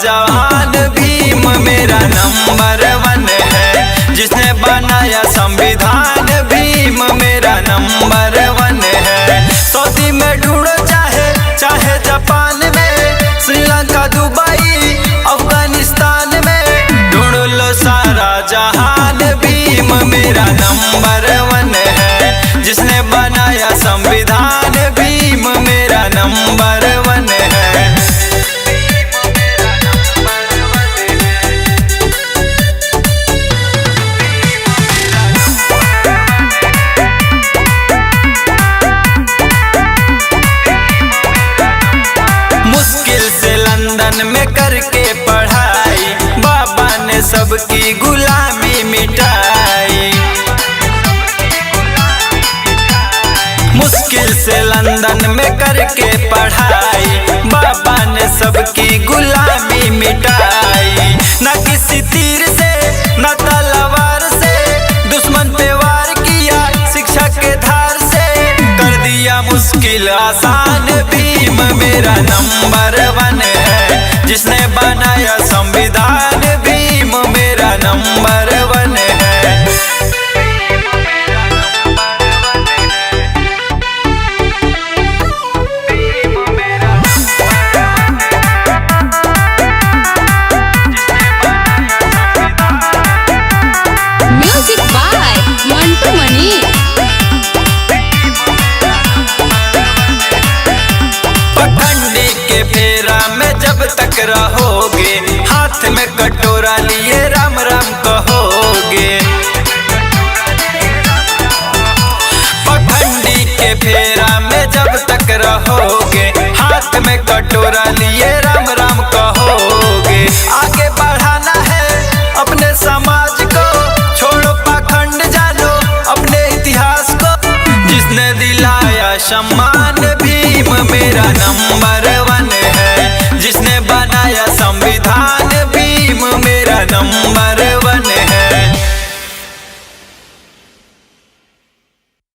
जवान भीम मेरा नंबर 1 है, जिसने बनाया संविधान भीम मेरा नंबर 1 है। सऊदी में ढूंढो चाहे जापान में, श्रीलंका दुबई अफगानिस्तान में, ढूंढ लो सारा जहान भीम मेरा नंबर 1 है, जिसने बनाया संविधान भीम मेरा नंबर 1 है। लंदन में करके पढ़ाई, बाबा ने सबकी गुलामी मिटाई। मुश्किल से लंदन में करके पढ़ाई, बाबा ने सबकी गुलामी मिटाई। न किसी तीर से न तलवार से दुश्मन पे वार किया, शिक्षा के धार से कर दिया मुश्किल आसान। भीम मेरा नंबर 1 है, जिसने बनाया संविधान भीम मेरा नंबर 1 है। म्यूजिक बाय मंटू मनी। पखंडी के फेरा में जब तक रहोगे, हाथ में कटोरा लिए राम राम कहोगे। पखंडी के फेरा में जब तक रहोगे, हाथ में कटोरा लिए राम राम कहोगे। आगे बढ़ाना है अपने समाज को, छोड़ो पाखंड जानो अपने इतिहास को, जिसने दिलाया सम्मान भीम मेरा नंबर 1 है, जिसने बनाया संविधान भीम मेरा नंबर